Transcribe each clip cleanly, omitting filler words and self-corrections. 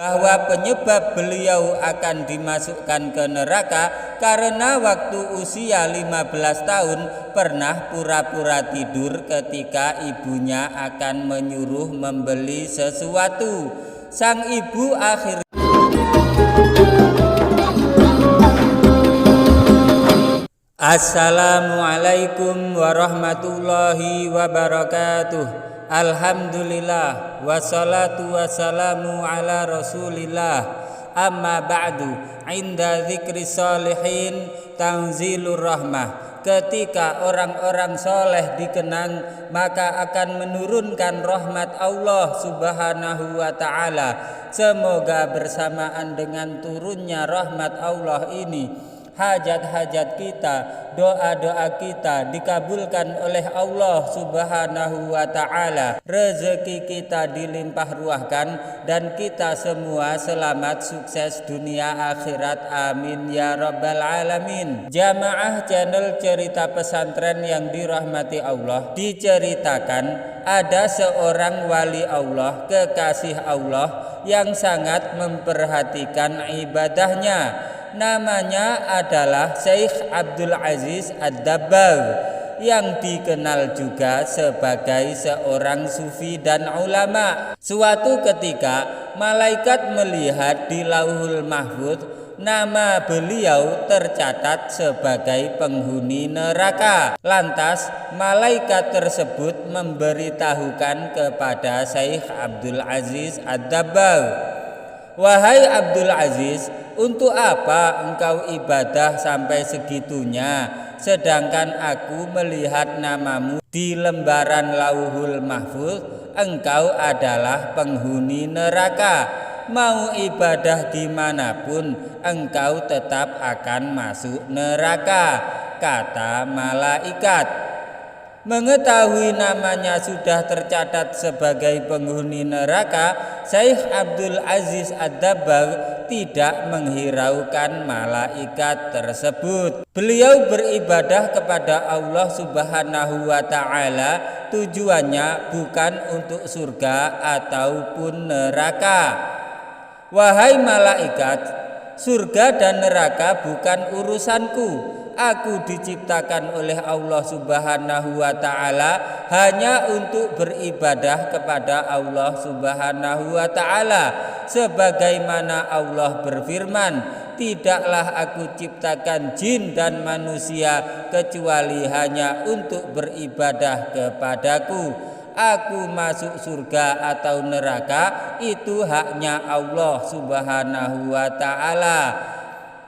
bahwa penyebab beliau akan dimasukkan ke neraka karena waktu usia 15 tahun pernah pura-pura tidur ketika ibunya akan menyuruh membeli sesuatu. Sang ibu akhirnya Assalamualaikum warahmatullahi wabarakatuh. Alhamdulillah wassalatu wassalamu ala rasulillah. Amma ba'du, inda dzikri sholihin tanzilur rahmah. Ketika orang-orang soleh dikenang, maka akan menurunkan rahmat Allah subhanahu wa ta'ala. Semoga bersamaan dengan turunnya rahmat Allah ini, hajat-hajat kita, doa-doa kita dikabulkan oleh Allah subhanahu wa ta'ala. Rezeki kita dilimpah ruahkan dan kita semua selamat sukses dunia akhirat, amin ya rabbal alamin. Jamaah channel cerita pesantren yang dirahmati Allah, diceritakan ada seorang wali Allah, kekasih Allah yang sangat memperhatikan ibadahnya. Namanya adalah Syekh Abdul Aziz Ad-Dabbagh, yang dikenal juga sebagai seorang sufi dan ulama. Suatu ketika malaikat melihat di Lauhul Mahfuz nama beliau tercatat sebagai penghuni neraka. Lantas malaikat tersebut memberitahukan kepada Syekh Abdul Aziz Ad-Dabbagh, "Wahai Abdul Aziz, untuk apa engkau ibadah sampai segitunya, sedangkan aku melihat namamu di lembaran Lauhul Mahfuz, engkau adalah penghuni neraka. Mau ibadah gimana pun, engkau tetap akan masuk neraka," kata malaikat. Mengetahui namanya sudah tercatat sebagai penghuni neraka, Syekh Abdul Aziz Ad-Dabbagh tidak menghiraukan malaikat tersebut. Beliau beribadah kepada Allah subhanahu wa ta'ala, tujuannya bukan untuk surga ataupun neraka. "Wahai malaikat, surga dan neraka bukan urusanku. Aku diciptakan oleh Allah subhanahu wa ta'ala hanya untuk beribadah kepada Allah subhanahu wa ta'ala. Sebagaimana Allah berfirman, tidaklah aku ciptakan jin dan manusia kecuali hanya untuk beribadah kepadaku. Aku masuk surga atau neraka itu haknya Allah subhanahu wa ta'ala,"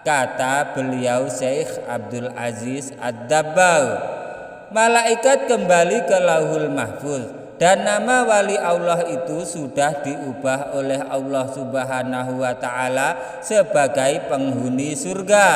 kata beliau Syekh Abdul Aziz Ad-Dabbagh. Malaikat kembali ke Lauhul Mahfuz dan nama wali Allah itu sudah diubah oleh Allah subhanahu wa ta'ala sebagai penghuni surga.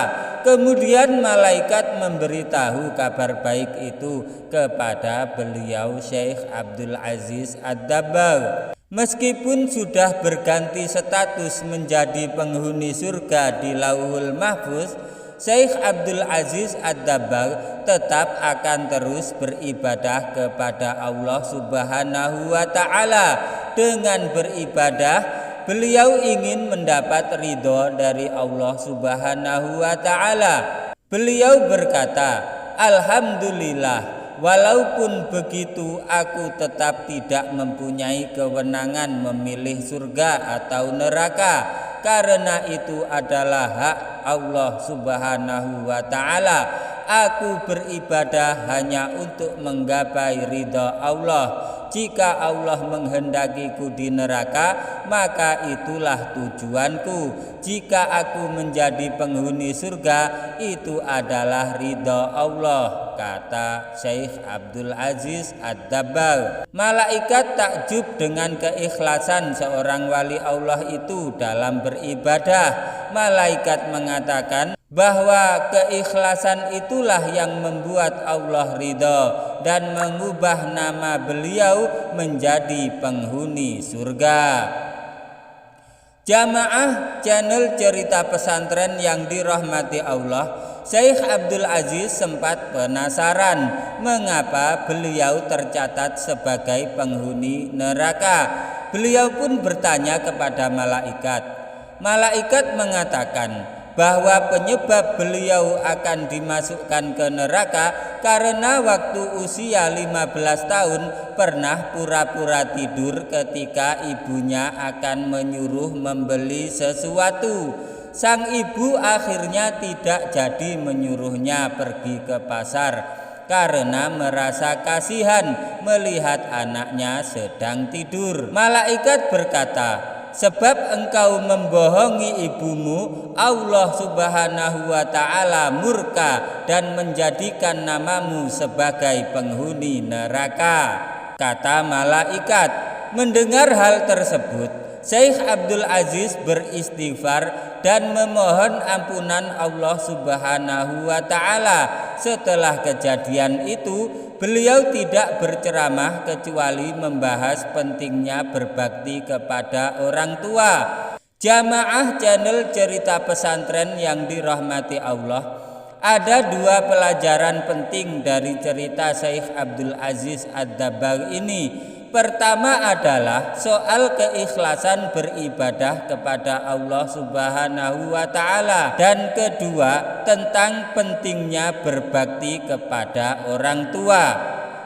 Kemudian malaikat memberitahu kabar baik itu kepada beliau Syekh Abdul Aziz Ad-Dabbagh. Meskipun sudah berganti status menjadi penghuni surga di Lauhul Mahfuz, Syekh Abdul Aziz Ad-Dabbagh tetap akan terus beribadah kepada Allah subhanahu wa ta'ala. Dengan beribadah, beliau ingin mendapat ridho dari Allah subhanahu wa ta'ala. Beliau berkata, "Alhamdulillah, walaupun begitu aku tetap tidak mempunyai kewenangan memilih surga atau neraka, karena itu adalah hak Allah subhanahu wa ta'ala. Aku beribadah hanya untuk menggapai ridha Allah. Jika Allah menghendakiku di neraka, maka itulah tujuanku. Jika aku menjadi penghuni surga, itu adalah ridha Allah," kata Syekh Abdul Aziz Ad-Dabbagh. Malaikat takjub dengan keikhlasan seorang wali Allah itu dalam beribadah. Malaikat mengatakan bahwa keikhlasan itulah yang membuat Allah ridha dan mengubah nama beliau menjadi penghuni surga. Jamaah channel cerita pesantren yang dirahmati Allah, Syekh Abdul Aziz sempat penasaran mengapa beliau tercatat sebagai penghuni neraka. Beliau pun bertanya kepada malaikat. Malaikat mengatakan bahwa penyebab beliau akan dimasukkan ke neraka karena waktu usia 15 tahun pernah pura-pura tidur ketika ibunya akan menyuruh membeli sesuatu. Sang ibu akhirnya tidak jadi menyuruhnya pergi ke pasar karena merasa kasihan melihat anaknya sedang tidur. Malaikat berkata, sebab engkau membohongi ibumu, Allah Subhanahu wa ta'ala murka dan menjadikan namamu sebagai penghuni neraka. Kata malaikat. Mendengar hal tersebut, Syekh Abdul Aziz beristighfar dan memohon ampunan Allah Subhanahu wa ta'ala. Setelah kejadian itu, beliau tidak berceramah kecuali membahas pentingnya berbakti kepada orang tua. Jamaah channel Cerita Pesantren yang dirahmati Allah, ada dua pelajaran penting dari cerita Syekh Abdul Aziz Ad-Dabbagh ini. Pertama adalah soal keikhlasan beribadah kepada Allah Subhanahu wa ta'ala, dan kedua tentang pentingnya berbakti kepada orang tua.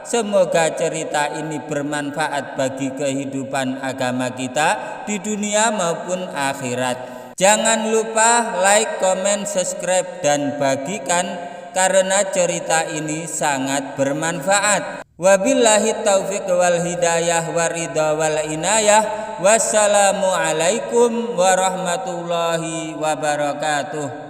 Semoga cerita ini bermanfaat bagi kehidupan agama kita di dunia maupun akhirat. Jangan lupa like, komen, subscribe, dan bagikan karena cerita ini sangat bermanfaat. Wabillahi taufiq wal hidayah waridha wal inayah. Wassalamualaikum warahmatullahi wabarakatuh.